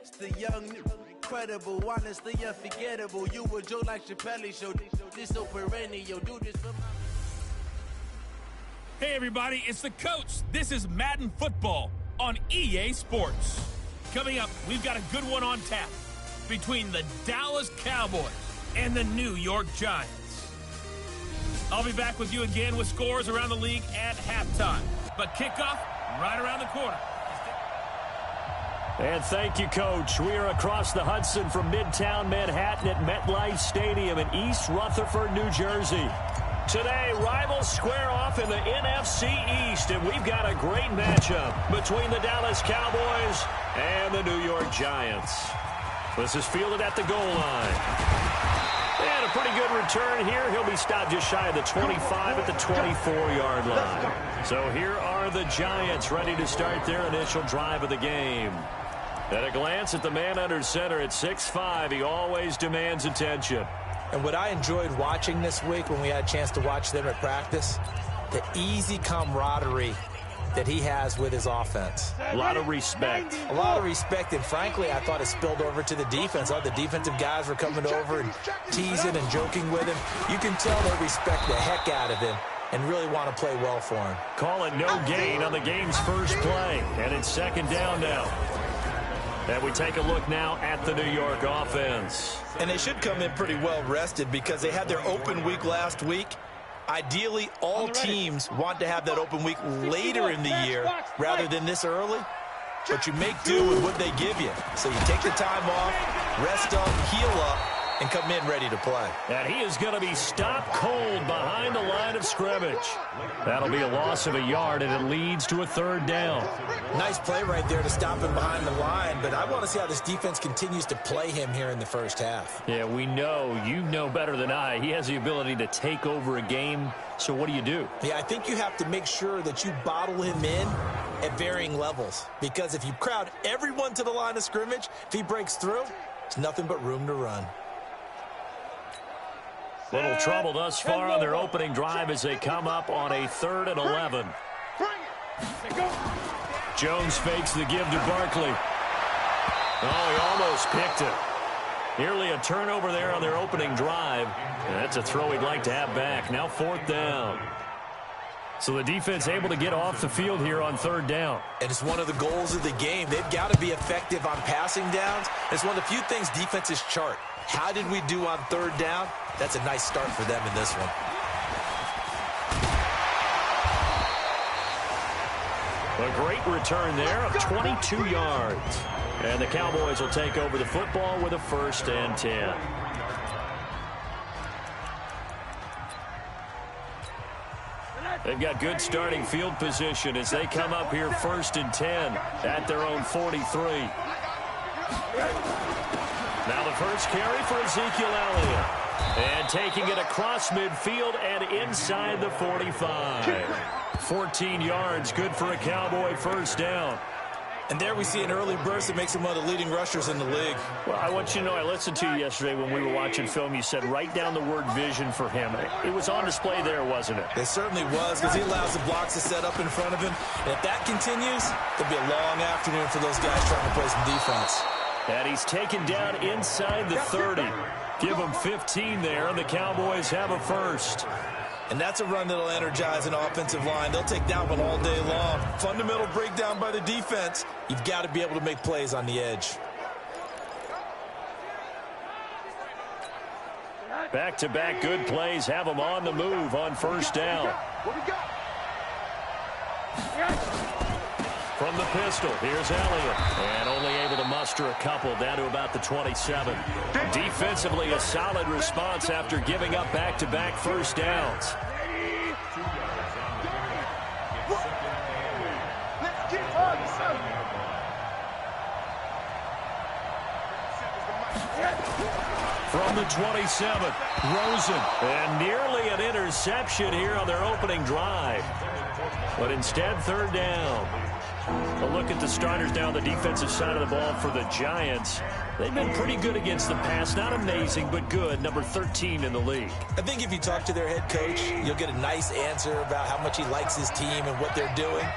It's the young, incredible, honestly unforgettable. You a joke like Chappelle Show. This so perennial. Do this for my... Hey everybody, it's the coach. This is Madden Football on EA Sports. Coming up, we've got a good one on tap between the Dallas Cowboys and the New York Giants. I'll be back with you again with scores around the league at halftime. But kickoff right around the corner. And thank you, Coach. We are across the Hudson from Midtown Manhattan at MetLife Stadium in East Rutherford, New Jersey. Today, rivals square off in the NFC East, and we've got a great matchup between the Dallas Cowboys and the New York Giants. This is fielded at the goal line. And a pretty good return here. He'll be stopped just shy of the 25 at the 24-yard line. So here are the Giants ready to start their initial drive of the game. At a glance at the man under center at 6'5", he always demands attention. And what I enjoyed watching this week when we had a chance to watch them at practice, the easy camaraderie that he has with his offense. A lot of respect. A lot of respect, and frankly, I thought it spilled over to the defense. All the defensive guys were coming over and teasing and joking with him. You can tell they respect the heck out of him and really want to play well for him. Call it no gain on the game's first play, and it's second down now. And we take a look now at the New York offense. And they should come in pretty well rested because they had their open week last week. Ideally, all teams want to have that open week later in the year rather than this early. But you make do with what they give you. So you take the time off, rest up, heal up, and come in ready to play. And he is going to be stopped cold behind the line of scrimmage. That'll be a loss of a yard, and it leads to a third down. Nice play right there to stop him behind the line, but I want to see how this defense continues to play him here in the first half. Yeah, we know. You know better than I. He has the ability to take over a game, so what do you do? Yeah, I think you have to make sure that you bottle him in at varying levels, because if you crowd everyone to the line of scrimmage, if he breaks through, there's nothing but room to run. Little trouble thus far on their opening drive as they come up on a 3rd and 11. Jones fakes the give to Barkley. Oh, he almost picked it. Nearly a turnover there on their opening drive. And that's a throw he'd like to have back. Now 4th down. So the defense able to get off the field here on 3rd down. And it's one of the goals of the game. They've got to be effective on passing downs. It's one of the few things defenses chart. How did we do on 3rd down? That's a nice start for them in this one. A great return there of 22 yards. And the Cowboys will take over the football with a 1st and 10. They've got good starting field position as they come up here 1st and 10 at their own 43. Now the first carry for Ezekiel Elliott. And taking it across midfield and inside the 45. 14 yards, good for a Cowboy 1st down. And there we see an early burst that makes him one of the leading rushers in the league. Well, I want you to know, I listened to you yesterday when we were watching film. You said write down the word vision for him. It was on display there, wasn't it? It certainly was, because he allows the blocks to set up in front of him. And if that continues, it'll be a long afternoon for those guys trying to play some defense. And he's taken down inside the 30. Give him 15 there, and the Cowboys have a 1st. And that's a run that'll energize an offensive line. They'll take that one all day long. Fundamental breakdown by the defense. You've got to be able to make plays on the edge. Back-to-back good plays have them on the move on 1st down. From the pistol, here's Elliott. And only able to muster a couple down to about the 27. Defensively, a solid response after giving up back-to-back 1st downs. From the 27, Rosen. And nearly an interception here on their opening drive. But instead, 3rd down. A look at the starters down the defensive side of the ball for the Giants. They've been pretty good against the pass. Not amazing, but good. Number 13 in the league. I think if you talk to their head coach, you'll get a nice answer about how much he likes his team and what they're doing.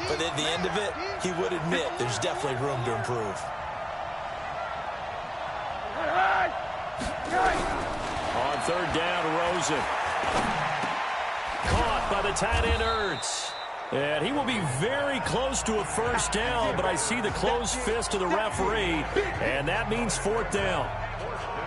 But at the end of it, he would admit there's definitely room to improve. Third down, Rosen. Caught by the tight end, Ertz. And he will be very close to a first down, but I see the closed fist of the referee, and that means fourth down.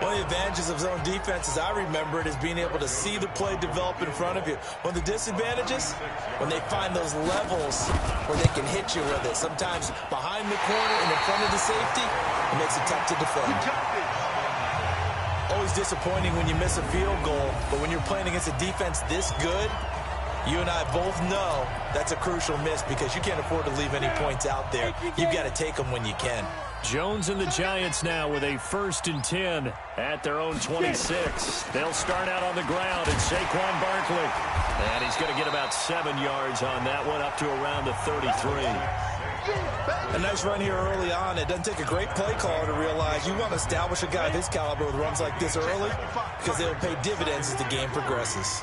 One of the advantages of zone defense, as I remember it, is being able to see the play develop in front of you. One of the disadvantages, when they find those levels where they can hit you with it, sometimes behind the corner and in front of the safety, it makes it tough to defend. Always disappointing when you miss a field goal, but when you're playing against a defense this good, you and I both know that's a crucial miss because you can't afford to leave any points out there. You've got to take them when you can. Jones and the Giants now with a 1st and 10 at their own 26. They'll start out on the ground, and Saquon Barkley. And he's going to get about 7 yards on that one, up to around the 33. A nice run here early on. It doesn't take a great play caller to realize you want to establish a guy of his caliber with runs like this early because they'll pay dividends as the game progresses.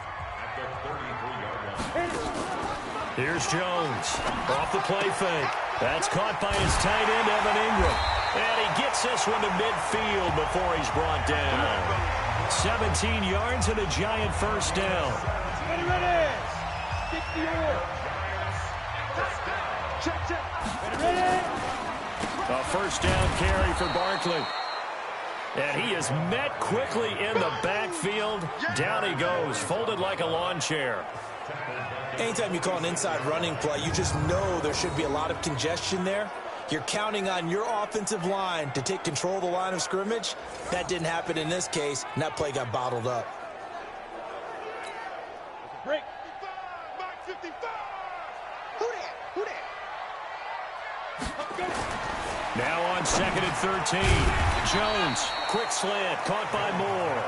Here's Jones off the play fake. That's caught by his tight end, Evan Ingram. And he gets this one to midfield before he's brought down. 17 yards and a Giant first down. Ready. A first down carry for Barkley. And he is met quickly in the backfield. Down he goes, folded like a lawn chair. Anytime you call an inside running play, you just know there should be a lot of congestion there. You're counting on your offensive line to take control of the line of scrimmage. That didn't happen in this case, and that play got bottled up. Break. Now on 2nd and 13. Jones, quick slant, caught by Moore.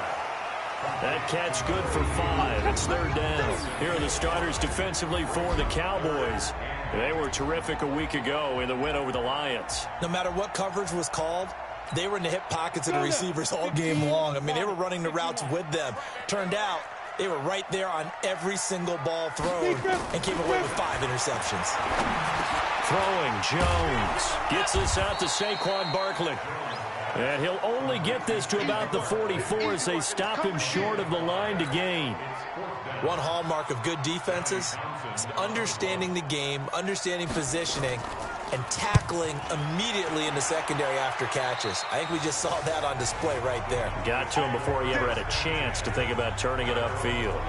That catch good for 5. It's 3rd down. Here are the starters defensively for the Cowboys. They were terrific a week ago in the win over the Lions. No matter what coverage was called, they were in the hip pockets of the receivers all game long. I mean, they were running the routes with them. Turned out, they were right there on every single ball thrown and came away with 5 interceptions. Throwing, Jones gets this out to Saquon Barkley. And he'll only get this to about the 44 as they stop him short of the line to gain. One hallmark of good defenses is understanding the game, understanding positioning, and tackling immediately in the secondary after catches. I think we just saw that on display right there. Got to him before he ever had a chance to think about turning it upfield.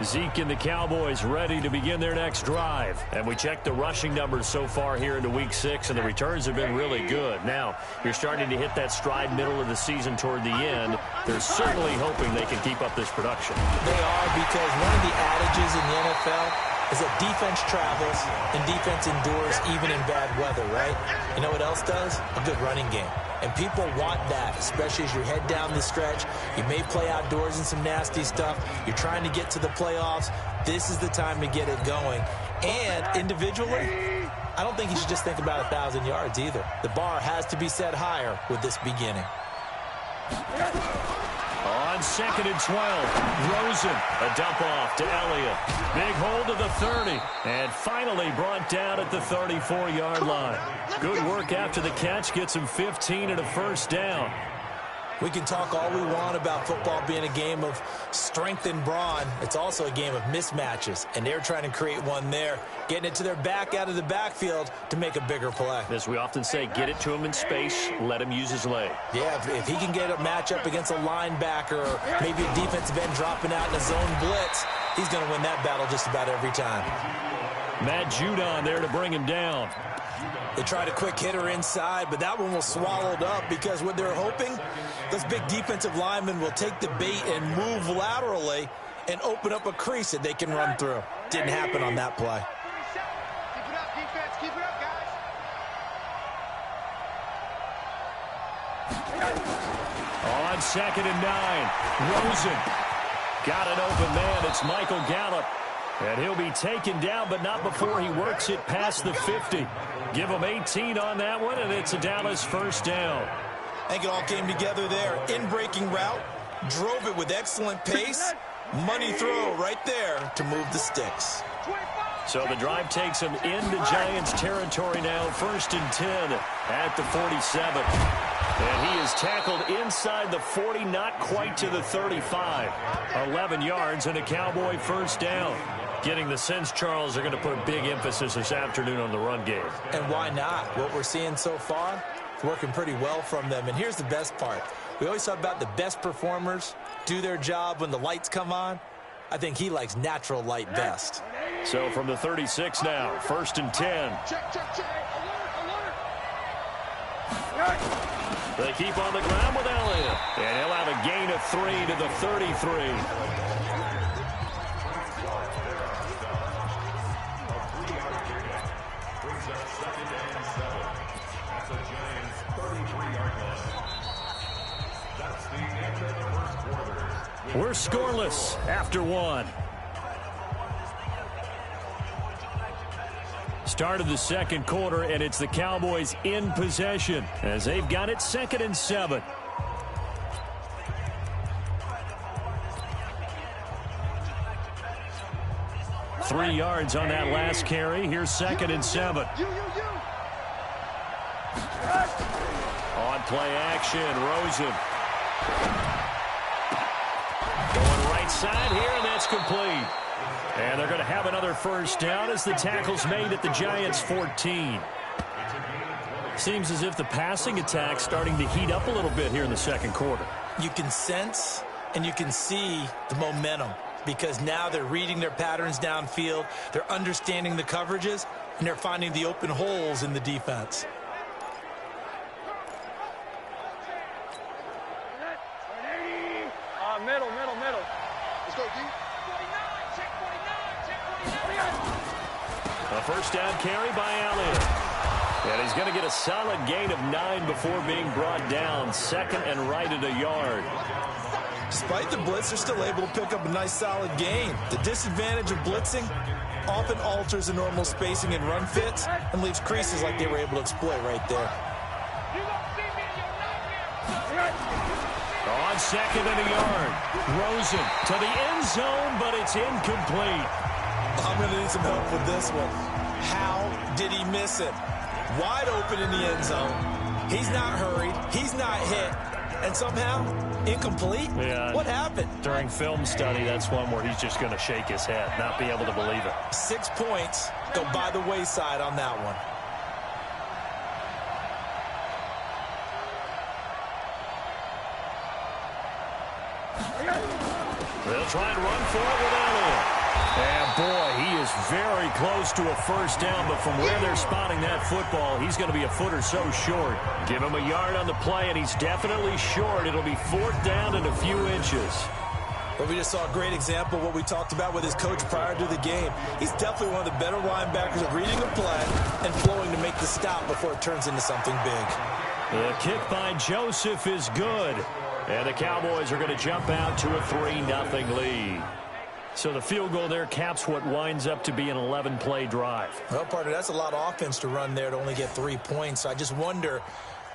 Zeke and the Cowboys ready to begin their next drive. And we checked the rushing numbers so far here into Week 6, and the returns have been really good. Now, you're starting to hit that stride middle of the season toward the end. They're certainly hoping they can keep up this production. They are, because one of the adages in the NFL is that defense travels and defense endures even in bad weather, right? You know what else does? A good running game. And people want that, especially as you head down the stretch. You may play outdoors in some nasty stuff. You're trying to get to the playoffs. This is the time to get it going. And individually, I don't think you should just think about 1,000 yards either. The bar has to be set higher with this beginning. On 2nd and 12, Rosen, a dump off to Elliott. Big hold to the 30, and finally brought down at the 34-yard line. Good work after the catch, gets him 15 and a first down. We can talk all we want about football being a game of strength and brawn. It's also a game of mismatches, and they're trying to create one there, getting it to their back out of the backfield to make a bigger play. As we often say, get it to him in space, let him use his leg. Yeah, if he can get a matchup against a linebacker or maybe a defensive end dropping out in a zone blitz, he's going to win that battle just about every time. Matt Judon there to bring him down. They tried a quick hitter inside, but that one was swallowed up because what they're hoping, those big defensive linemen will take the bait and move laterally and open up a crease that they can run through. Didn't happen on that play. Keep it up, defense. Keep it up, guys. On 2nd and 9, Rosen got an open man. It's Michael Gallup. And he'll be taken down, but not before he works it past the 50. Give him 18 on that one, and it's a Dallas first down. I think it all came together there. In-breaking route, drove it with excellent pace. Money throw right there to move the sticks. So the drive takes him into Giants territory now. 1st and 10 at the 47. And he is tackled inside the 40, not quite to the 35. 11 yards and a Cowboy first down. Getting the sense, Charles, they're going to put a big emphasis this afternoon on the run game. And why not? What we're seeing so far, it's working pretty well from them. And here's the best part. We always talk about the best performers do their job when the lights come on. I think he likes natural light best. So from the 36 now, 1st and 10. Check. Alert. They keep on the ground with Elliott. And he'll have a gain of 3 to the 33. We're scoreless after 1. Start of the second quarter, and it's the Cowboys in possession as they've got it 2nd and 7. Three yards on that last carry. Here's 2nd and 7. On play action, Rosen. Going right side here, and that's complete. And they're going to have another first down as the tackle's made at the Giants' 14. Seems as if the passing attack's starting to heat up a little bit here in the second quarter. You can sense and you can see the momentum because now they're reading their patterns downfield, they're understanding the coverages, and they're finding the open holes in the defense. Middle. Let's go, D. A first down carry by Elliott. And he's going to get a solid gain of 9 before being brought down. 2nd and right at a yard. Despite the blitz, they're still able to pick up a nice solid gain. The disadvantage of blitzing often alters the normal spacing and run fits and leaves creases like they were able to exploit right there. On 2nd and a yard. Rosen to the end zone, but it's incomplete. I'm going to need some help with this one. How did he miss it? Wide open in the end zone. He's not hurried. He's not hit. And somehow, incomplete? Yeah. What happened? During film study, that's one where he's just going to shake his head, not be able to believe it. 6 points go by the wayside on that one. They'll try and run for it with Elliott. And boy, he is very close to a first down, but from where they're spotting that football, he's going to be a foot or so short. Give him a yard on the play, and he's definitely short. It'll be 4th down and a few inches. Well, we just saw a great example of what we talked about with his coach prior to the game. He's definitely one of the better linebackers at reading a play and flowing to make the stop before it turns into something big. The kick by Joseph is good. And the Cowboys are going to jump out to a 3-0 lead. So the field goal there caps what winds up to be an 11-play drive. Well, partner, that's a lot of offense to run there to only get 3 points. So I just wonder,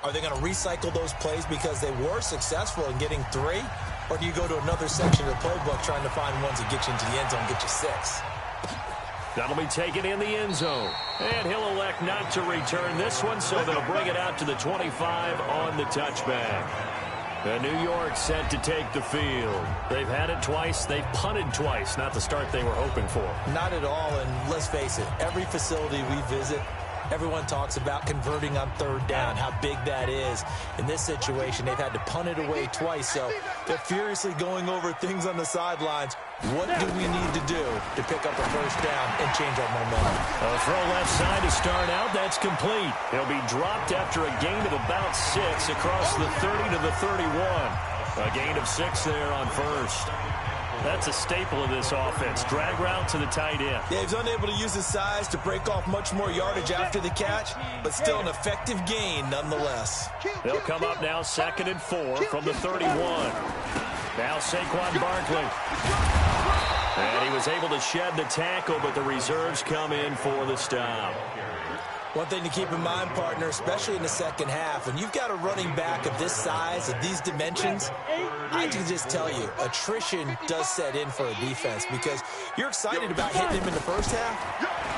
are they going to recycle those plays because they were successful in getting 3? Or do you go to another section of the playbook trying to find ones that get you into the end zone and get you 6? That'll be taken in the end zone. And he'll elect not to return this one, so they'll bring it out to the 25 on the touchback. And New York set to take the field. They've had it twice. They've punted twice. Not the start they were hoping for. Not at all, and let's face it, every facility we visit, everyone talks about converting on 3rd down, how big that is. In this situation, they've had to punt it away twice, so they're furiously going over things on the sidelines. What do we need to do to pick up a first down and change our momentum? A throw left side to start out. That's complete. He'll be dropped after a gain of about 6 across the 30 to the 31. A gain of 6 there on first. That's a staple of this offense. Drag route to the tight end. Yeah, he's unable to use his size to break off much more yardage after the catch, but still an effective gain nonetheless. They'll come up now 2nd and 4 from the 31. Now Saquon Barkley. And he was able to shed the tackle, but the reserves come in for the stop. One thing to keep in mind, partner, especially in the second half, when you've got a running back of this size, of these dimensions, I can just tell you, attrition does set in for a defense because you're excited about hitting him in the first half,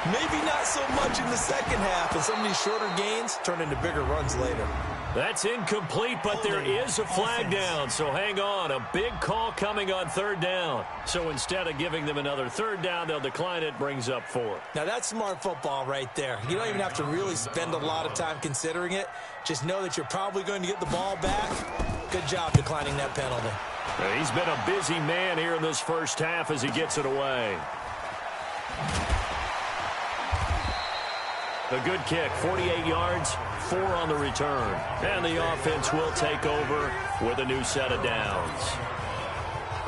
maybe not so much in the second half, and some of these shorter gains turn into bigger runs later. That's incomplete, but there is a flag down, so hang on. A big call coming on third down. So instead of giving them another third down, they'll decline it, brings up 4. Now, that's smart football right there. You don't even have to really spend a lot of time considering it. Just know that you're probably going to get the ball back. Good job declining that penalty. He's been a busy man here in this first half as he gets it away. A good kick, 48 yards, 4 on the return. And the offense will take over with a new set of downs.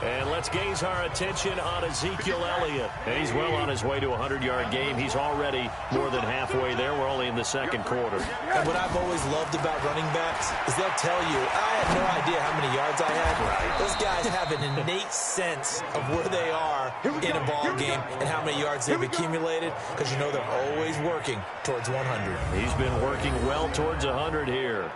And let's gaze our attention on Ezekiel Elliott. And he's well on his way to a 100-yard game. He's already more than halfway there. We're only in the second quarter. And what I've always loved about running backs is they'll tell you, I had no idea how many yards I had. Those guys have an innate sense of where they are in a ball game and how many yards they've accumulated, because you know they're always working towards 100. He's been working well towards 100 here.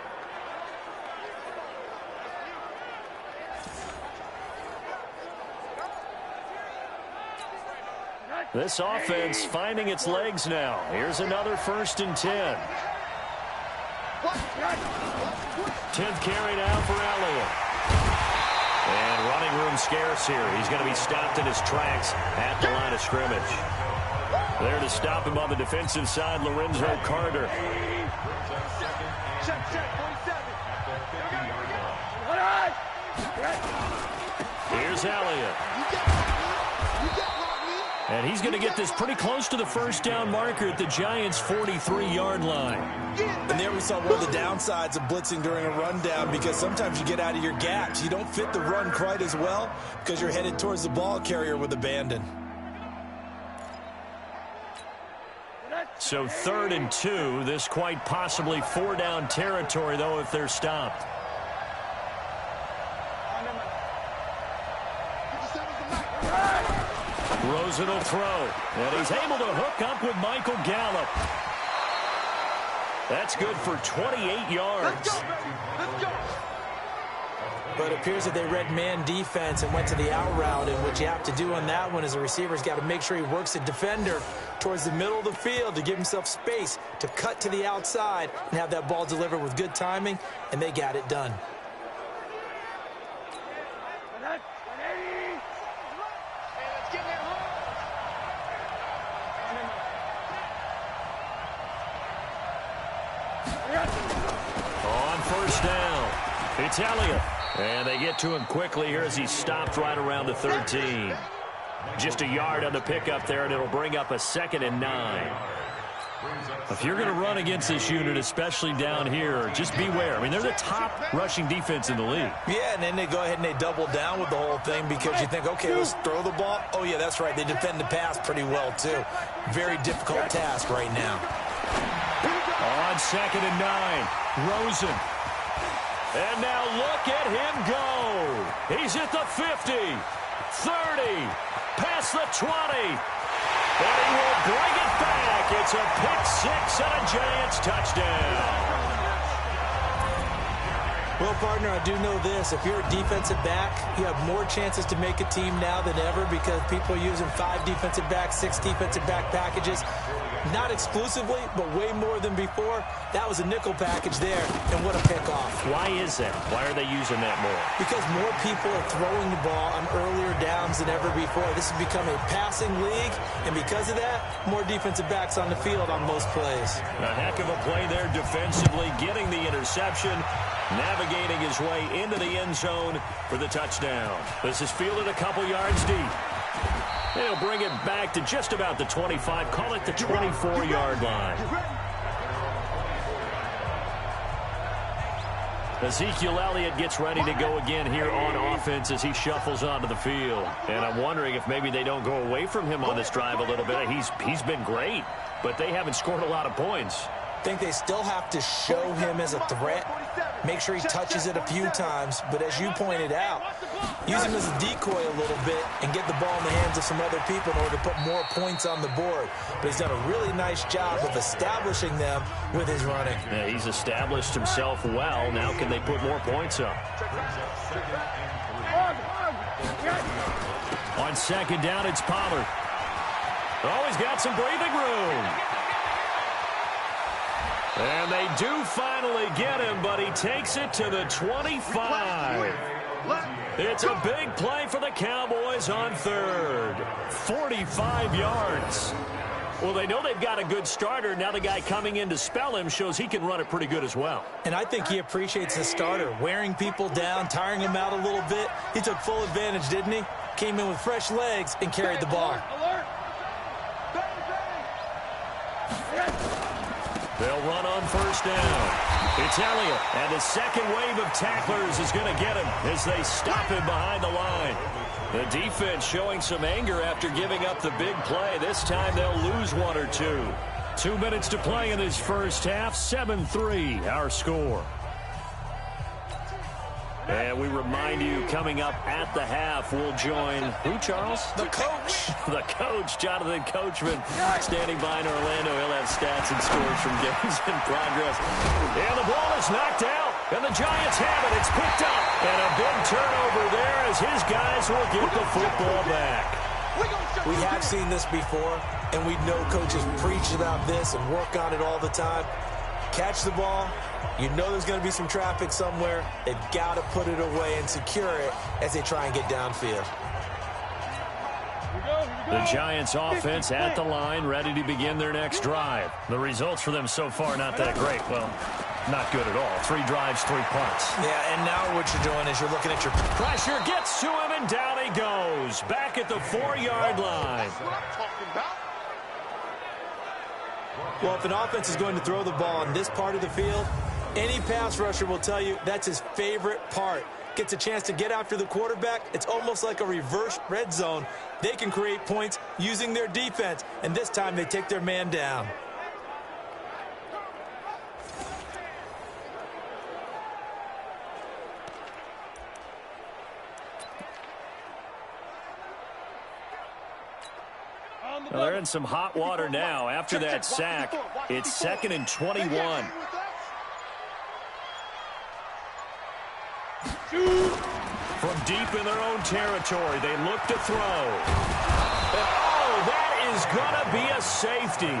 This offense finding its legs now. Here's another 1st and 10. 10th carry now for Elliott. And running room scarce here. He's going to be stopped in his tracks at the line of scrimmage. There to stop him on the defensive side, Lorenzo Carter. Here's Elliott. And he's going to get this pretty close to the first down marker at the Giants' 43-yard line. And there we saw one of the downsides of blitzing during a rundown, because sometimes you get out of your gaps. You don't fit the run quite as well because you're headed towards the ball carrier with abandon. So 3rd and 2. This quite possibly 4-down territory, though, if they're stopped. Rosen will throw, and he's able to hook up with Michael Gallup. That's good for 28 yards. Let's go. But it appears that they read man defense and went to the out route, and what you have to do on that one is a receiver's got to make sure he works the defender towards the middle of the field to give himself space to cut to the outside and have that ball delivered with good timing, and they got it done. On 1st down, it's Elliott. And they get to him quickly here as he's stopped right around the 13. Just a yard on the pickup there, and it'll bring up a 2nd and 9. If you're going to run against this unit, especially down here, just beware. I mean, they're the top rushing defense in the league. Yeah, and then they go ahead and they double down with the whole thing because you think, okay, let's throw the ball. Oh, yeah, that's right. They defend the pass pretty well, too. Very difficult task right now. On 2nd and 9, Rosen. And now look at him go. He's at the 50, 30, past the 20. And he will bring it back. It's a pick 6 and a Giants touchdown. Well, partner, I do know this. If you're a defensive back, you have more chances to make a team now than ever because people are using 5 defensive backs, 6 defensive back packages. Not exclusively, but way more than before. That was a nickel package there, and what a pickoff. Why is that? Why are they using that more? Because more people are throwing the ball on earlier downs than ever before. This has become a passing league, and because of that, more defensive backs on the field on most plays. A heck of a play there defensively, getting the interception, navigating his way into the end zone for the touchdown. This is fielded a couple yards deep. They'll bring it back to just about the 25, call it the 24-yard line. Ezekiel Elliott gets ready to go again here on offense as he shuffles onto the field. And I'm wondering if maybe they don't go away from him on this drive a little bit. He's been great, but they haven't scored a lot of points. I think they still have to show him as a threat, make sure he touches it a few times, but as you pointed out, use him as a decoy a little bit and get the ball in the hands of some other people in order to put more points on the board. But he's done a really nice job of establishing them with his running. Yeah, he's established himself well. Now can they put more points up? On 2nd down, it's Pollard. Oh, he's got some breathing room. And they do find finally get him, but he takes it to the 25. It's a big play for the Cowboys on third. 45 yards. Well, they know they've got a good starter. Now the guy coming in to spell him shows he can run it pretty good as well. And I think he appreciates the starter, wearing people down, tiring them out a little bit. He took full advantage, didn't he? Came in with fresh legs and carried the ball. They'll run on first down. It's Elliott, and the second wave of tacklers is going to get him as they stop him behind the line. The defense showing some anger after giving up the big play. This time they'll lose one or two. 2 minutes to play in this first half. 7-3 our score. And we remind you, coming up at the half, we'll join who, Charles? The coach. The coach, Jonathan Coachman, standing by in Orlando. He'll have stats and scores from games in progress. And the ball is knocked out, and the Giants have it. It's picked up, and a big turnover there as his guys will get the football back. We have seen this before, and we know coaches preach about this and work on it all the time. Catch the ball. You know there's going to be some traffic somewhere. They've got to put it away and secure it as they try and get downfield. The Giants offense at the line, ready to begin their next drive. The results for them so far not that great. Well, not good at all. 3 drives, 3 punts. Yeah, and now what you're doing is you're looking at your pressure, gets to him, and down he goes. Back at the 4-yard line. Well, if an offense is going to throw the ball on this part of the field, any pass rusher will tell you that's his favorite part. Gets a chance to get after the quarterback. It's almost like a reverse red zone. They can create points using their defense, and this time they take their man down. Well, they're in some hot water now. After that sack, it's 2nd and 21. From deep in their own territory, they look to throw. Oh, that is going to be a safety.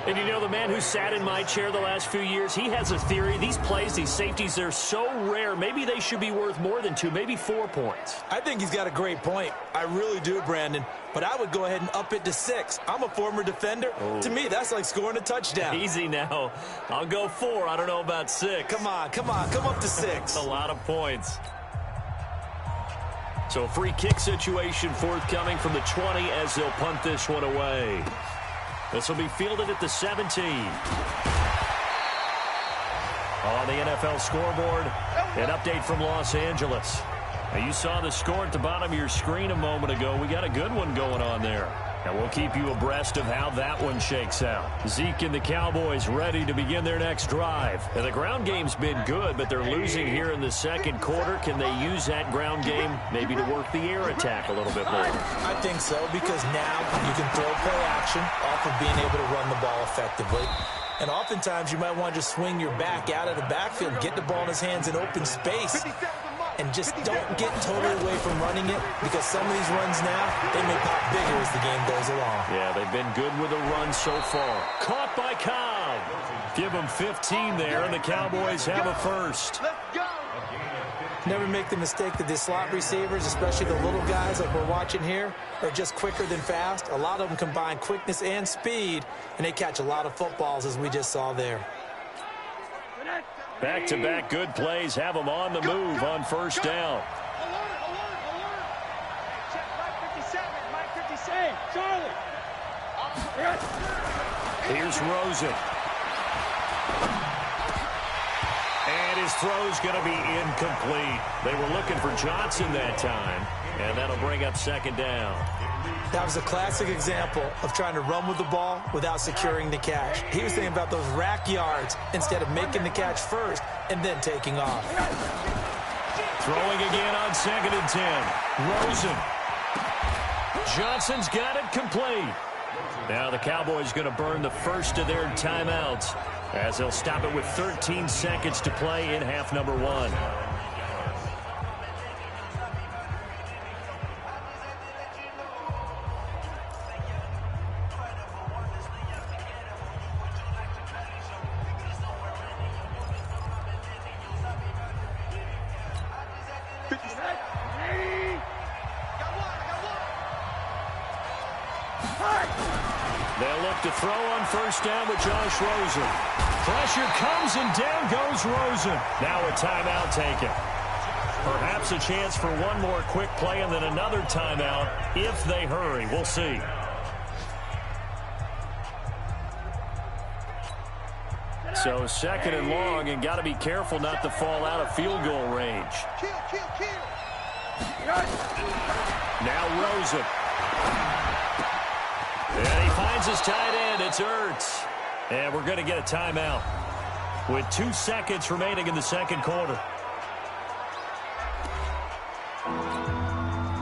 And you know, the man who sat in my chair the last few years, he has a theory. These plays, these safeties, they're so rare. Maybe they should be worth more than 2, maybe 4 points. I think he's got a great point. I really do, Brandon. But I would go ahead and up it to 6. I'm a former defender. Oh. To me, that's like scoring a touchdown. Easy now. I'll go 4. I don't know about 6. Come on. Come up to 6. A lot of points. So a free kick situation forthcoming from the 20 as they'll punt this one away. This will be fielded at the 17. On the NFL scoreboard, an update from Los Angeles. Now, you saw the score at the bottom of your screen a moment ago. We got a good one going on there. And we'll keep you abreast of how that one shakes out. Zeke and the Cowboys ready to begin their next drive. And the ground game's been good, but they're losing here in the second quarter. Can they use that ground game maybe to work the air attack a little bit more? I think so, because now you can throw play action off of being able to run the ball effectively. And oftentimes you might want to just swing your back out of the backfield, get the ball in his hands in open space. And just don't get totally away from running it, because some of these runs now, they may pop bigger as the game goes along. Yeah, they've been good with a run so far. Caught by Cobb. Give them 15 there, and the Cowboys have a first. Never make the mistake that the slot receivers, especially the little guys like we're watching here, are just quicker than fast. A lot of them combine quickness and speed, and they catch a lot of footballs, as we just saw there. Back-to-back good plays have them on the move on first down. Here's Rosen. And his throw's going to be incomplete. They were looking for Johnson that time, and that'll bring up second down. That was a classic example of trying to run with the ball without securing the catch. He was thinking about those rack yards instead of making the catch first and then taking off. Throwing again on 2nd and 10. Rosen. Johnson's got it complete. Now the Cowboys going to burn the first of their timeouts as they'll stop it with 13 seconds to play in half number 1. They'll look to throw on first down with Josh Rosen. Pressure comes and down goes Rosen. Now a timeout taken. Perhaps a chance for one more quick play and then another timeout if they hurry. We'll see. So second and long, and got to be careful not to fall out of field goal range. Now Rosen. And he finds his tight end. It's Ertz. And we're going to get a timeout with 2 seconds remaining in the second quarter.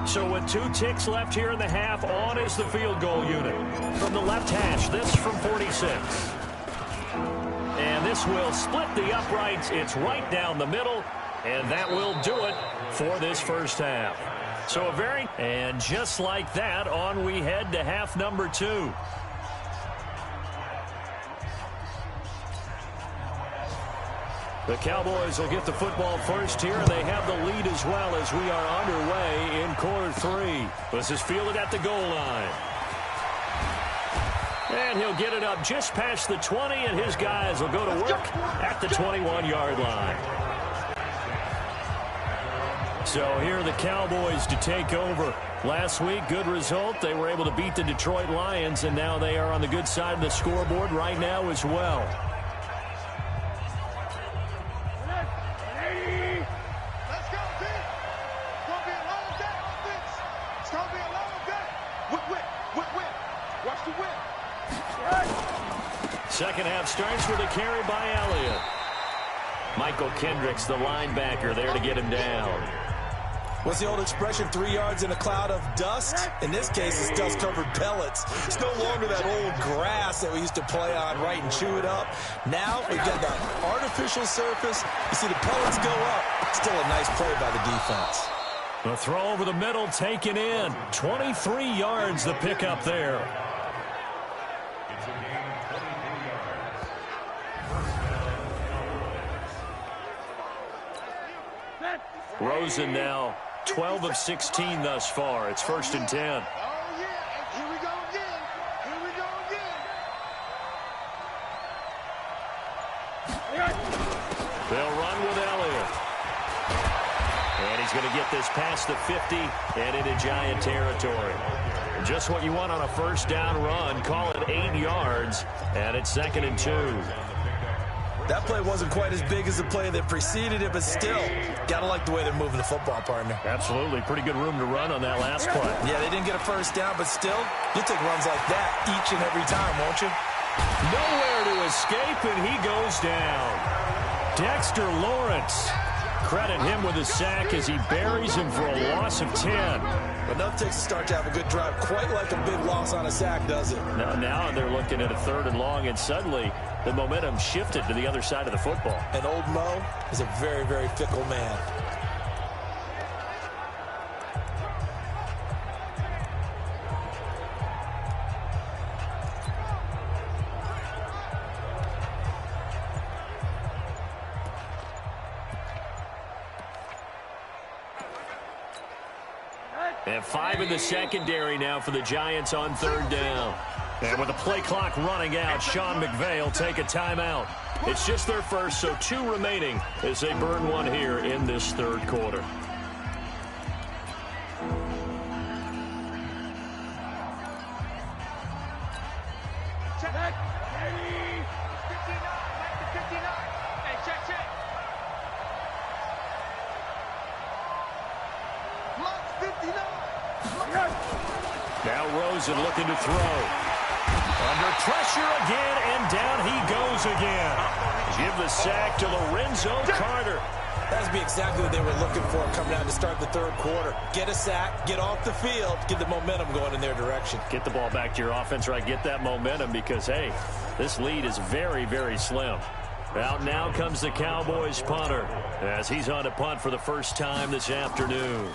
So with 2 ticks left here in the half, on is the field goal unit. From the left hash, this from 46. And this will split the uprights. It's right down the middle, and that will do it for this first half. So and just like that, on we head to half number 2. The Cowboys will get the football first here, and they have the lead as well as we are underway in quarter 3. This is fielded at the goal line. And he'll get it up just past the 20, and his guys will go to work at the 21-yard line. So here are the Cowboys to take over. Last week, good result. They were able to beat the Detroit Lions, and now they are on the good side of the scoreboard right now as well. Let's go, team. It's going to be a long day on this. It's going to be a long day. Whip. Watch the whip. Second half starts with a carry by Elliott. Michael Kendricks, the linebacker, there to get him down. What's the old expression, 3 yards in a cloud of dust? In this case, it's dust-covered pellets. It's no longer that old grass that we used to play on, right, and chew it up. Now we've got the artificial surface. You see the pellets go up. Still a nice play by the defense. The throw over the middle taken in. 23 yards the pickup there. Rosen now 12 of 16 thus far. It's 1st and 10. Oh, yeah. Here we go again. They'll run with Elliott. And he's going to get this past the 50 and into Giant territory. Just what you want on a first down run. Call it 8 yards. And it's 2nd and 2. That play wasn't quite as big as the play that preceded it, but still, got to like the way they're moving the football, partner. Absolutely. Pretty good room to run on that last play. Yeah, they didn't get a first down, but still, you'll take runs like that each and every time, won't you? Nowhere to escape, and he goes down. Dexter Lawrence. Credit him with a sack as he buries him for a loss of 10. But nothing takes a start to have a good drive, quite like a big loss on a sack, does it? Now they're looking at a 3rd and long, and suddenly the momentum shifted to the other side of the football. And old Mo is a very, very fickle man. And 5 in the secondary now for the Giants on 3rd down. And with the play clock running out, Sean McVay will take a timeout. It's just their first, so 2 remaining as they burn one here in this 3rd quarter. Check. 59. Hey, check. Lock 59. Now Rosen looking to throw. Under pressure again, and down he goes again. Give the sack to Lorenzo Carter. That'd be exactly what they were looking for coming down to start the 3rd quarter. Get a sack, get off the field, get the momentum going in their direction. Get the ball back to your offense, right? Get that momentum because, hey, this lead is very, very slim. Out now comes the Cowboys punter as he's on to punt for the first time this afternoon.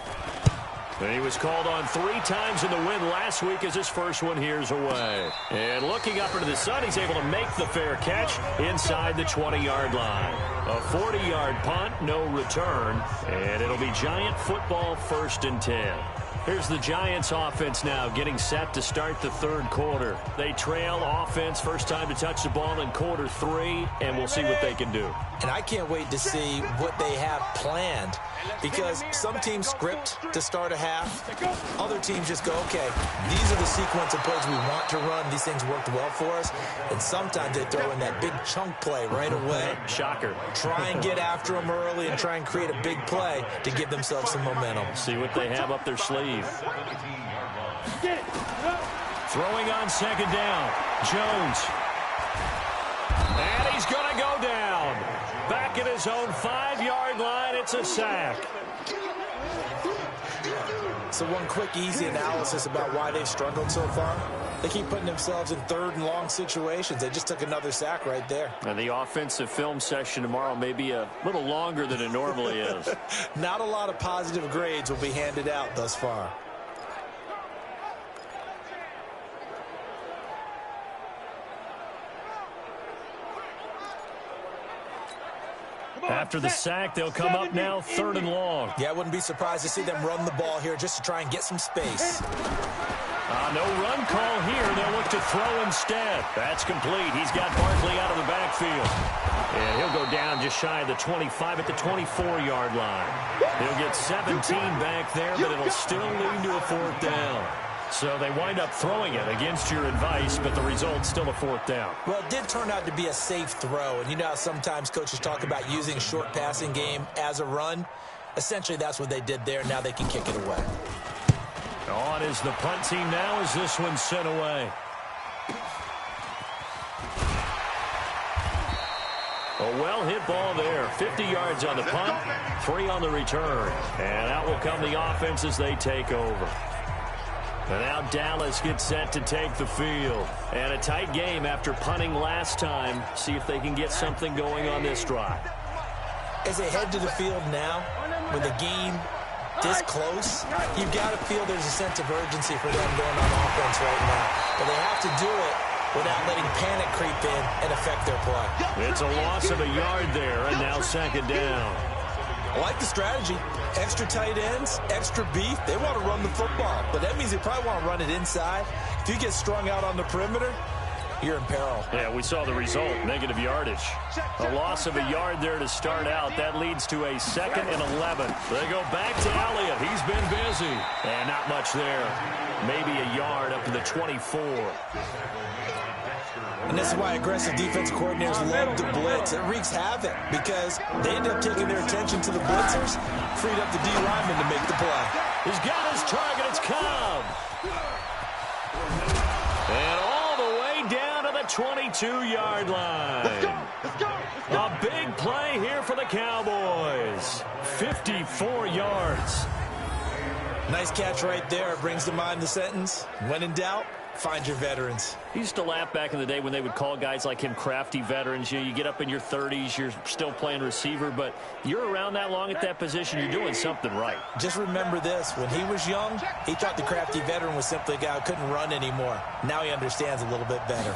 And he was called on 3 times in the win last week as his first one here's away. And looking up into the sun, he's able to make the fair catch inside the 20-yard line. A 40-yard punt, no return, and it'll be Giant football 1st and 10. Here's the Giants offense now getting set to start the 3rd quarter. They trail offense, first time to touch the ball in quarter 3, and we'll see what they can do. And I can't wait to see what they have planned, because some teams script to start a half. Other teams just go, okay, these are the sequence of plays we want to run. These things worked well for us. And sometimes they throw in that big chunk play right away. Shocker. Try and get after them early and try and create a big play to give themselves some momentum. See what they have up their sleeve. Throwing on 2nd down. Jones. And he's going to go down. Back at his own 5-yard line, it's a sack. So one quick, easy analysis about why they've struggled so far. They keep putting themselves in 3rd and long situations. They just took another sack right there. And the offensive film session tomorrow may be a little longer than it normally is. Not a lot of positive grades will be handed out thus far. After the sack, they'll come up now 3rd and long. Yeah, I wouldn't be surprised to see them run the ball here just to try and get some space. No run call here. They'll look to throw instead. That's complete. He's got Barkley out of the backfield. And he'll go down just shy of the 25 at the 24-yard line. He'll get 17 back there, but it'll still lead to a 4th down. So they wind up throwing it against your advice, but the result's still a 4th down. Well, it did turn out to be a safe throw. And you know how sometimes coaches talk about using a short passing game as a run? Essentially, that's what they did there. Now they can kick it away. On is the punt team now as this one's sent away. A well-hit ball there. 50 yards on the punt, 3 on the return. And out will come the offense as they take over. And now Dallas gets set to take the field. And a tight game after punting last time. See if they can get something going on this drive. As they head to the field now, with the game this close, you've got to feel there's a sense of urgency for them going on offense right now. But they have to do it without letting panic creep in and affect their play. It's a loss of a yard there, and now 2nd down. I like the strategy. Extra tight ends, extra beef. They want to run the football, but that means they probably want to run it inside. If you get strung out on the perimeter, you're in peril. Yeah, we saw the result, negative yardage. A loss of a yard there to start out. That leads to a 2nd and 11. They go back to Elliott. He's been busy. And not much there. Maybe a yard up to the 24. And this is why aggressive defensive coordinators love to blitz. It wreaks havoc because they end up taking their attention to the blitzers, freed up the D lineman to make the play. He's got his target. It's Cobb. And all the way down to the 22-yard line. A big play here for the Cowboys. 54 yards. Nice catch right there. Brings to mind the sentence, when in doubt, find your veterans. He used to laugh back in the day when they would call guys like him crafty veterans. You get up in your 30s, you're still playing receiver, but you're around that long at that position, you're doing something right. Just remember this. When he was young, he thought the crafty veteran was simply a guy who couldn't run anymore. Now he understands a little bit better.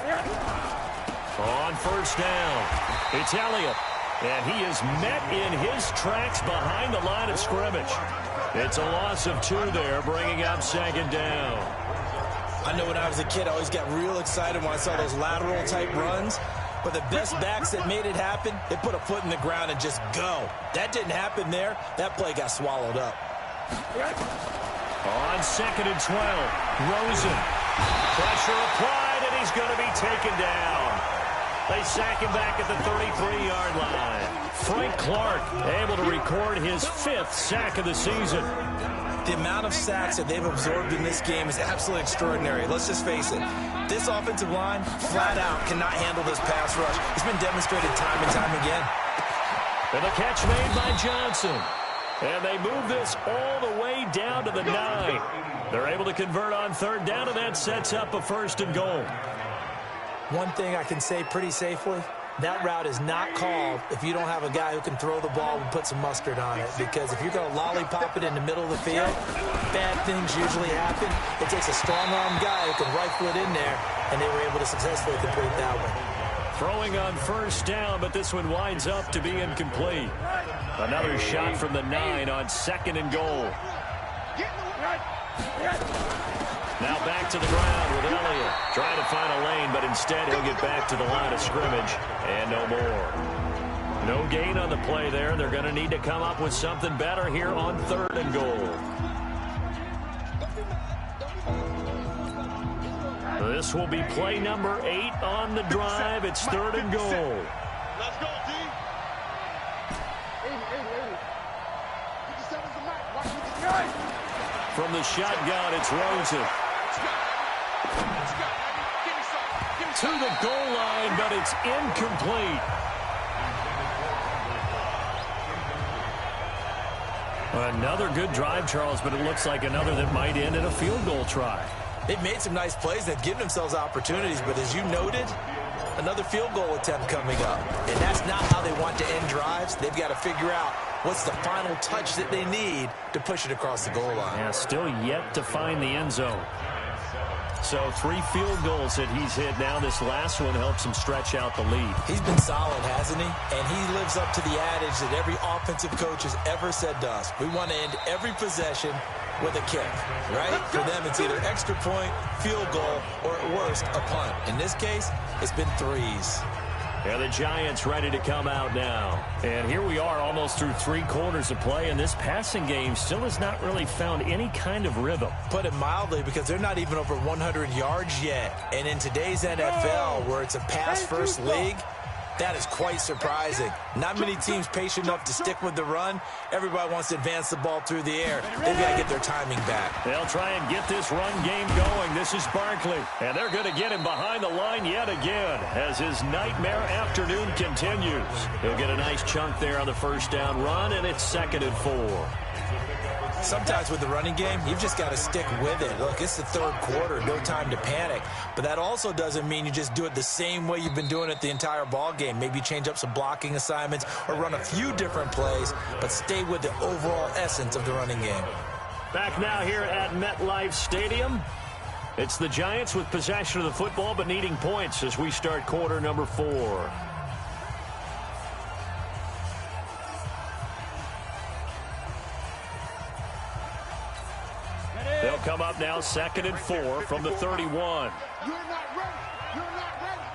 On 1st down, it's Elliott. And he is met in his tracks behind the line of scrimmage. It's a loss of 2 there, bringing up 2nd down. I know when I was a kid, I always got real excited when I saw those lateral-type runs. But the best backs that made it happen, they put a foot in the ground and just go. That didn't happen there. That play got swallowed up. On 2nd and 12, Rosen. Pressure applied, and he's going to be taken down. They sack him back at the 33-yard line. Frank Clark able to record his 5th sack of the season. The amount of sacks that they've absorbed in this game is absolutely extraordinary. Let's just face it. This offensive line, flat out, cannot handle this pass rush. It's been demonstrated time and time again. And the catch made by Johnson. And they move this all the way down to the 9. They're able to convert on 3rd down, and that sets up a 1st and goal. One thing I can say pretty safely, That route is not called if you don't have a guy who can throw the ball and put some mustard on it. Because if you're going to lollipop it in the middle of the field, bad things usually happen. It takes a strong-arm guy who can rifle it in there, and they were able to successfully complete that one. Throwing on first down, but this one winds up to be incomplete. Another shot from the 9 on 2nd and goal. Now back to the ground with Elliott. Trying to find a lane, but instead he'll get back to the line of scrimmage. And no more. No gain on the play there. They're going to need to come up with something better here on 3rd and goal. This will be play number 8 on the drive. It's 3rd and goal. Let's go, D. 57's the mic. Watch what you got. From the shotgun, it's Rosen. To the goal line, but it's incomplete. Another good drive, Charles, but it looks like another that might end in a field goal try. They've made some nice plays. They've given themselves opportunities, but as you noted, another field goal attempt coming up. And that's not how they want to end drives. They've got to figure out what's the final touch that they need to push it across the goal line. Yeah, still yet to find the end zone. So 3 field goals that he's hit now. This last one helps him stretch out the lead. He's been solid, hasn't he? And he lives up to the adage that every offensive coach has ever said to us. We want to end every possession with a kick, right? For them, it's either extra point, field goal, or at worst, a punt. In this case, it's been 3s. Yeah, the Giants ready to come out now. And here we are almost through 3 quarters of play, and this passing game still has not really found any kind of rhythm. Put it mildly, because they're not even over 100 yards yet. And in today's NFL, where it's a pass-first league, that is quite surprising. Not many teams patient enough to stick with the run. Everybody wants to advance the ball through the air. They've got to get their timing back. They'll try and get this run game going. This is Barkley. And they're going to get him behind the line yet again as his nightmare afternoon continues. He'll get a nice chunk there on the first down run, and it's 2nd and 4. Sometimes with the running game, you've just got to stick with it. Look, it's the 3rd quarter, no time to panic. But that also doesn't mean you just do it the same way you've been doing it the entire ball game. Maybe change up some blocking assignments or run a few different plays, but stay with the overall essence of the running game. Back now here at MetLife Stadium. It's the Giants with possession of the football but needing points as we start quarter number 4. They'll come up now 2nd and 4 from the 31. You're not ready. You're not ready.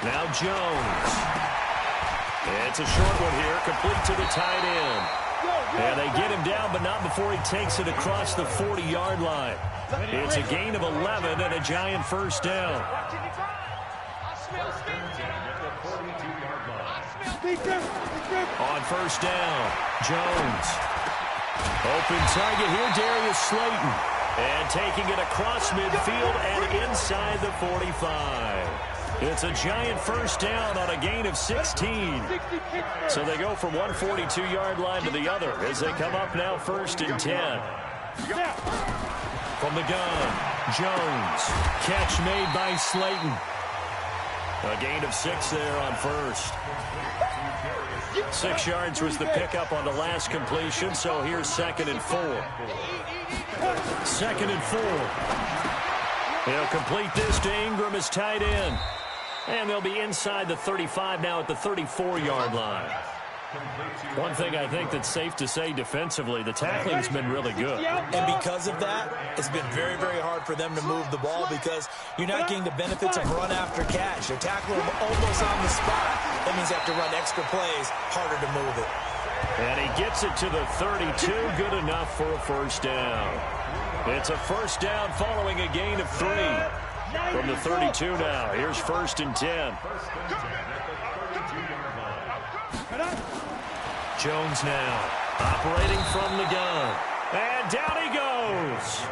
Now Jones. It's a short one here, complete to the tight end. And they get him down, but not before he takes it across the 40-yard line. It's a gain of 11 and a Giant first down. On first down, Jones. Open target here, Darius Slayton. And taking it across midfield and inside the 45. It's a Giant first down on a gain of 16. So they go from one 42-yard line to the other as they come up now 1st and 10. From the gun, Jones. Catch made by Slayton. A gain of 6 there on first. 6 yards was the pickup on the last completion, so here's 2nd and 4. 2nd and 4. He'll complete this to Ingram as tight end. And they'll be inside the 35 now at the 34-yard line. One thing I think that's safe to say defensively, the tackling's been really good. And because of that, it's been very, very hard for them to move the ball because you're not getting the benefits of run after catch. They're tackling them almost on the spot. That means they have to run extra plays, harder to move it. And he gets it to the 32, good enough for a first down. It's a first down following a gain of 3. From the 32 now, here's 1st and 10. Jones now, operating from the gun. And down he goes.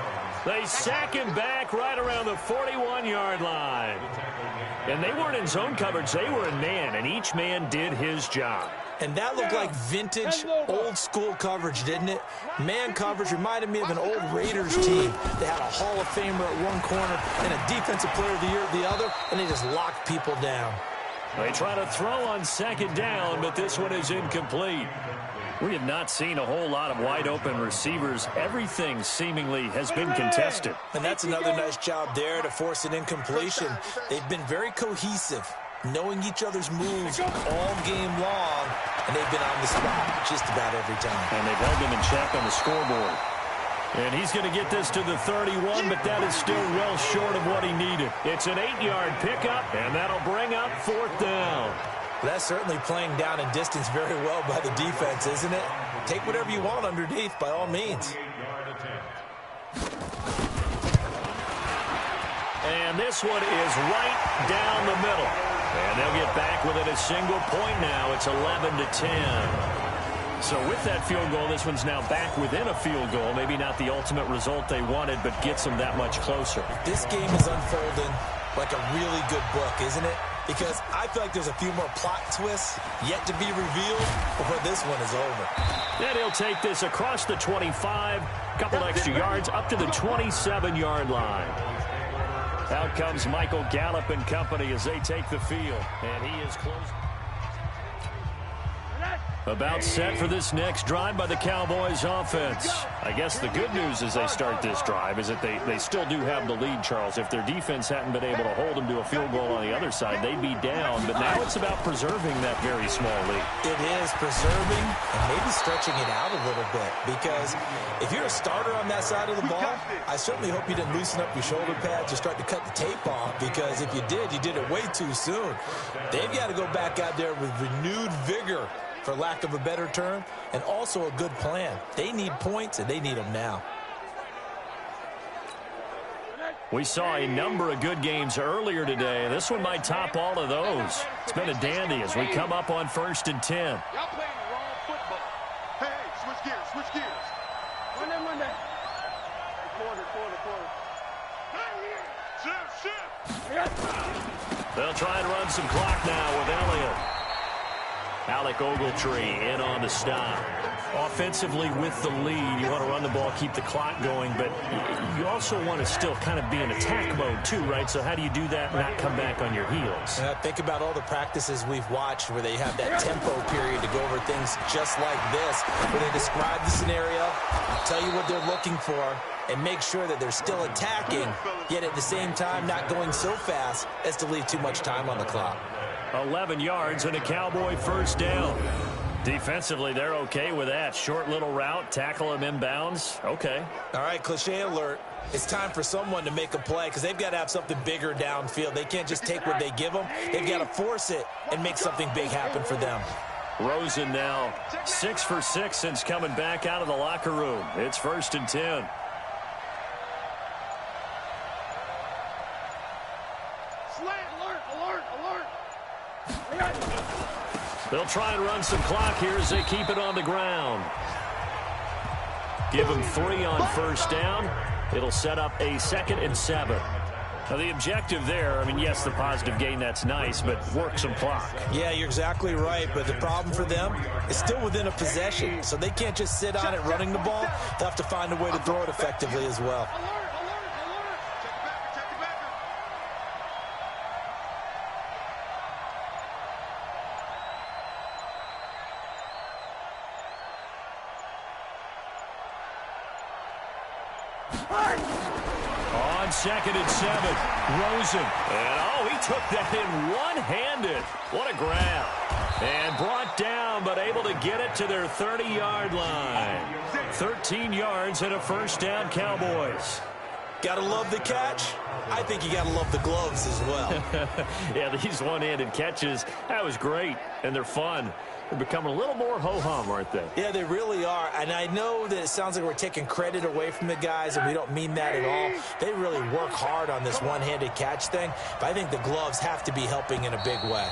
They sack him back right around the 41-yard line. And they weren't in zone coverage, they were in man, and each man did his job. And that looked like vintage, old-school coverage, didn't it? Man coverage reminded me of an old Raiders team. They had a Hall of Famer at one corner and a Defensive Player of the Year at the other, and they just locked people down. They try to throw on second down, but this one is incomplete. We have not seen a whole lot of wide-open receivers. Everything seemingly has been contested. And that's another nice job there to force an incompletion. They've been very cohesive, knowing each other's moves all game long, and they've been on the spot just about every time. And they've held him in check on the scoreboard. And he's going to get this to the 31, but that is still well short of what he needed. It's an 8-yard pickup, and that'll bring up 4th down. That's certainly playing down and distance very well by the defense, isn't it? Take whatever you want underneath, by all means. And this one is right down the middle. And they'll get back within a single point now. It's 11-10. So with that field goal, this one's now back within a field goal. Maybe not the ultimate result they wanted, but gets them that much closer. This game is unfolding like a really good book, isn't it? Because I feel like there's a few more plot twists yet to be revealed before this one is over. And he'll take this across the 25, couple extra yards up to the 27-yard line. Out comes Michael Gallup and company as they take the field. And he is close. About set for this next drive by the Cowboys offense. I guess the good news as they start this drive is that they still do have the lead, Charles. If their defense hadn't been able to hold them to a field goal on the other side, they'd be down. But now it's about preserving that very small lead. It is preserving and maybe stretching it out a little bit. Because if you're a starter on that side of the ball, I certainly hope you didn't loosen up your shoulder pads or start to cut the tape off. Because if you did it way too soon. They've got to go back out there with renewed vigor, for lack of a better term, and also a good plan. They need points, and they need them now. We saw a number of good games earlier today. This one might top all of those. It's been a dandy as we come up on 1st and 10. Y'all playing the wrong football. Hey, switch gears, switch gears. Run that. Quarter. Shift. They'll try and run some clock now with Elliott. Alec Ogletree in on the stop. Offensively with the lead, you want to run the ball, keep the clock going, but you also want to still kind of be in attack mode too, right? So how do you do that and not come back on your heels? Think about all the practices we've watched where they have that tempo period to go over things just like this, where they describe the scenario, tell you what they're looking for, and make sure that they're still attacking, yet at the same time not going so fast as to leave too much time on the clock. 11 yards and a Cowboy first down. Defensively, they're okay with that. Short little route, tackle him inbounds. Okay. All right, cliche alert. It's time for someone to make a play because they've got to have something bigger downfield. They can't just take what they give them. They've got to force it and make something big happen for them. Rosen now 6 for 6 since coming back out of the locker room. It's 1st and 10. They'll try and run some clock here as they keep it on the ground. Give them 3 on first down. It'll set up a 2nd and 7. Now the objective there, I mean, yes, the positive gain, that's nice, but work some clock. Yeah, you're exactly right, but the problem for them is still within a possession, so they can't just sit on it running the ball. They'll have to find a way to throw it effectively as well. On 2nd and 7, Rosen. And, he took that in one-handed. What a grab. And brought down, but able to get it to their 30-yard line. 13 yards and a first down, Cowboys. Gotta love the catch. I think you gotta love the gloves as well. Yeah, these one-handed catches, that was great, and they're fun. They're becoming a little more ho-hum, aren't they? Yeah, they really are. And I know that it sounds like we're taking credit away from the guys, and we don't mean that at all. They really work hard on this one-handed catch thing, but I think the gloves have to be helping in a big way.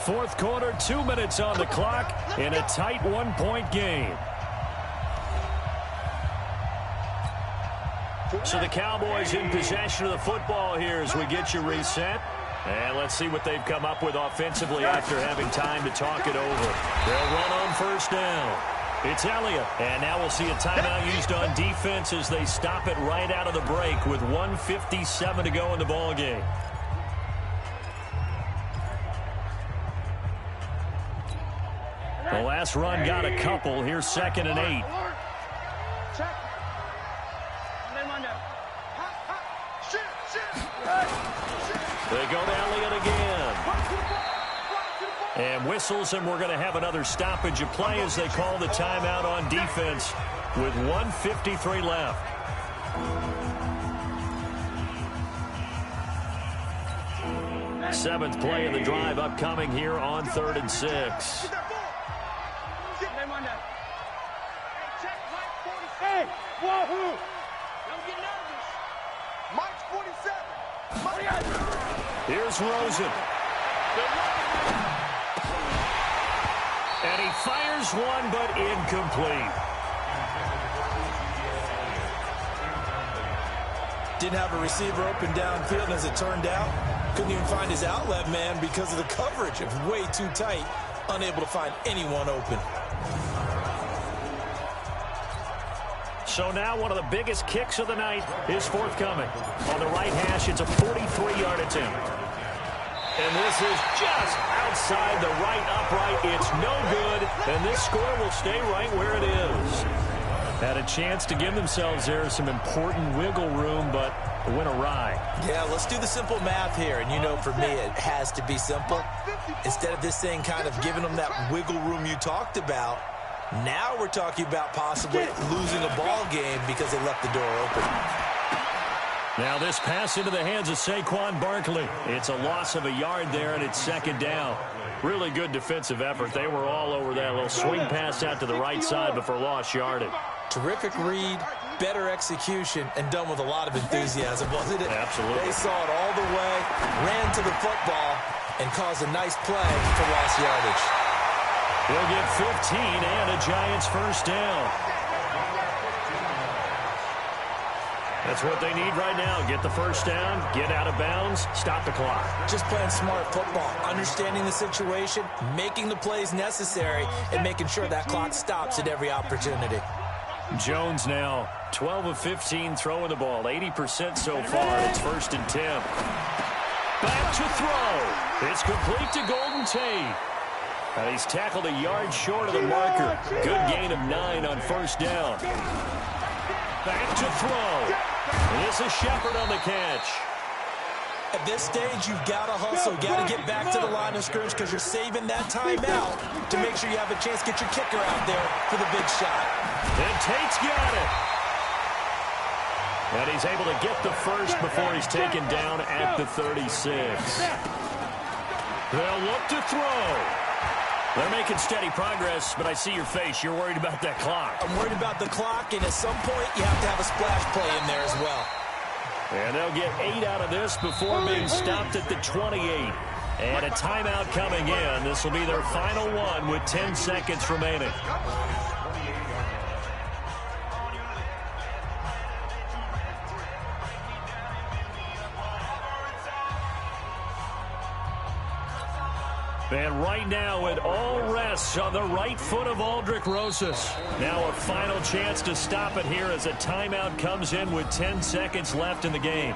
4th quarter, 2 minutes on the clock in a tight 1-point game. So the Cowboys in possession of the football here as we get you reset. And let's see what they've come up with offensively after having time to talk it over. They'll run on first down. It's Elliott. And now we'll see a timeout used on defense as they stop it right out of the break with 1:57 to go in the ballgame. The last run got a couple. Here's 2nd and 8. They go to Elliott again. And whistles, and we're going to have another stoppage of play as they call the timeout on defense with 1:53 left. Seventh play of the drive upcoming here on 3rd and 6. Hey, wahoo! Don't get nervous. Mike's 47. Here's Rosen. And he fires one, but incomplete. Didn't have a receiver open downfield, and as it turned out, couldn't even find his outlet man because of the coverage. It was way too tight, unable to find anyone open. So now one of the biggest kicks of the night is forthcoming. On the right hash, it's a 43-yard attempt. And this is just outside the right upright. It's no good, and this score will stay right where it is. Had a chance to give themselves there some important wiggle room, but it went awry. Yeah, let's do the simple math here. And you know, for me, it has to be simple. Instead of this thing kind of giving them that wiggle room you talked about, now we're talking about possibly losing a ball game because they left the door open. Now this pass into the hands of Saquon Barkley. It's a loss of a yard there, and it's 2nd down. Really good defensive effort. They were all over that little swing pass out to the right side before lost yardage. Terrific read, better execution, and done with a lot of enthusiasm, wasn't it? Absolutely. They saw it all the way, ran to the football, and caused a nice play for lost yardage. They'll get 15 and a Giants first down. That's what they need right now. Get the first down, get out of bounds, stop the clock. Just playing smart football, understanding the situation, making the plays necessary, and making sure that clock stops at every opportunity. Jones now 12 of 15 throwing the ball, 80% so far. It's 1st and 10. Back to throw. It's complete to Golden Tate. And he's tackled a yard short of the marker. Good gain of 9 on first down. Back to throw. This is Shepard on the catch. At this stage, you've got to hustle. Got to get back to the line of scrimmage because you're saving that timeout to make sure you have a chance to get your kicker out there for the big shot. And Tate's got it. And he's able to get the first before he's taken down at the 36. They'll look to throw. They're making steady progress, but I see your face. You're worried about that clock. I'm worried about the clock, and at some point, you have to have a splash play in there as well. And they'll get 8 out of this before being stopped at the 28. And a timeout coming in. This will be their final one with 10 seconds remaining. And right now it all rests on the right foot of Aldrick Rosas. Now a final chance to stop it here as a timeout comes in with 10 seconds left in the game.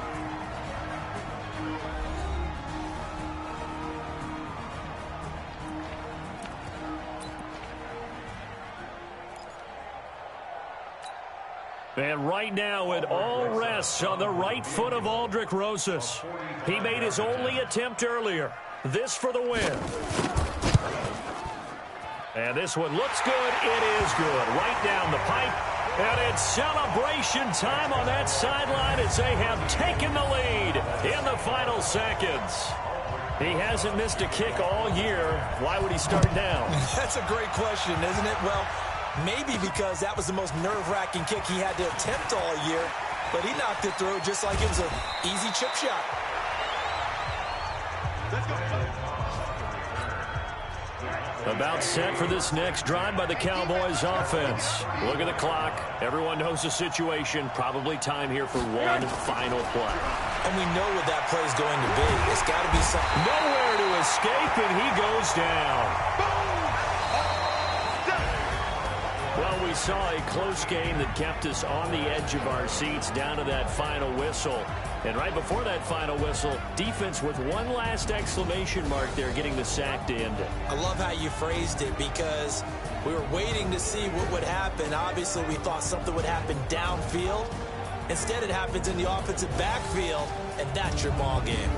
And right now it all rests on the right foot of Aldrick Rosas. He made his only attempt earlier. This for the win. And this one looks good. It is good. Right down the pipe. And it's celebration time on that sideline as they have taken the lead in the final seconds. He hasn't missed a kick all year. Why would he start now? That's a great question, isn't it? Well, maybe because that was the most nerve-wracking kick he had to attempt all year. But he knocked it through just like it was an easy chip shot. About set for this next drive by the Cowboys offense. Look at the clock. Everyone knows the situation. Probably time here for one final play. And we know what that play is going to be. It's got to be something. Nowhere to escape, and he goes down. Well, we saw a close game that kept us on the edge of our seats down to that final whistle. And right before that final whistle, defense with one last exclamation mark there, getting the sack to end it. I love how you phrased it, because we were waiting to see what would happen. Obviously, we thought something would happen downfield. Instead, it happens in the offensive backfield, and that's your ball game.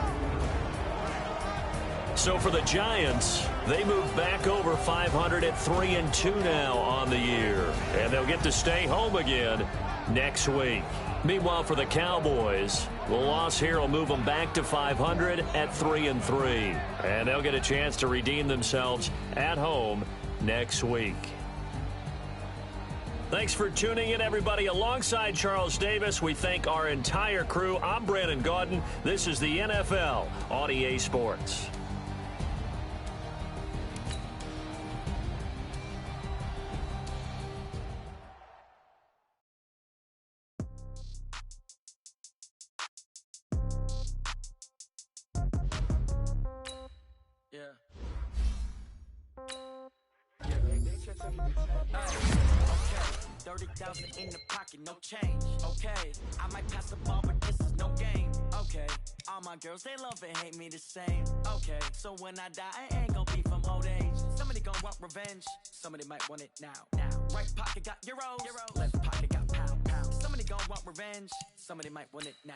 So for the Giants, they move back over 500 at 3-2 now on the year. And they'll get to stay home again next week. Meanwhile, for the Cowboys, the loss here will move them back to 500 at 3-3. And they'll get a chance to redeem themselves at home next week. Thanks for tuning in, everybody. Alongside Charles Davis, we thank our entire crew. I'm Brandon Gaudin. This is the NFL on EA Sports. Yeah. 30,000 in the pocket, no change. Okay, I might pass the ball, but this is no game. Okay, all my girls, they love and hate me the same. Okay, so when I die, I ain't gon' be from old age. Somebody gon' want revenge, somebody might want it now. Right pocket got euros, left pocket got pound. Somebody gon' want revenge, somebody might want it now.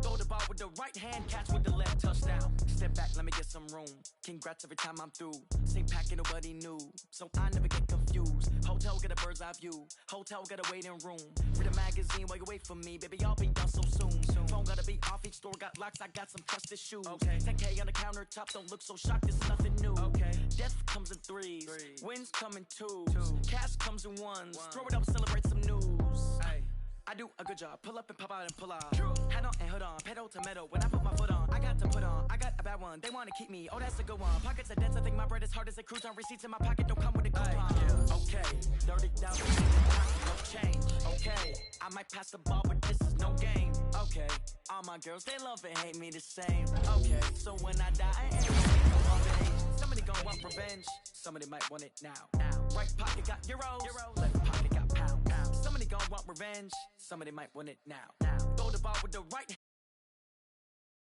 Throw the ball with the right hand, catch with the left, touchdown. Step back, let me get some room. Congrats every time I'm through. Same packet, nobody knew, so I never get confused. Hotel get a bird's eye view. Hotel got a waiting room. Read a magazine while you wait for me, baby. I'll be done so soon. Phone gotta be off. Each store got locks. I got some trusted shoes. Okay. 10K on the countertop. Don't look so shocked. It's nothing new. Okay. Death comes in threes. Wins come in twos. Cash comes in ones. Throw it up, celebrate some news. Ay. I do a good job. Pull up and pop out and pull out. Hat on and hood on. Pedal to metal. When I put my foot on, I got to put on. I got a bad one. They want to keep me. Oh, that's a good one. Pockets are dense. I think my bread is hard as a crouton. Receipts in my pocket don't come with a coupon. Okay. 30,000 in the pocket, no change. Okay. I might pass the ball, but this is no game. Okay. All my girls, they love and hate me the same. Okay. So when I die, I ain't gonna be no old age. Somebody gon' want revenge. Somebody might want it now. Right pocket got euros. Left pocket got pound. Somebody gon' want revenge. Somebody might want it now. Throw the ball with the right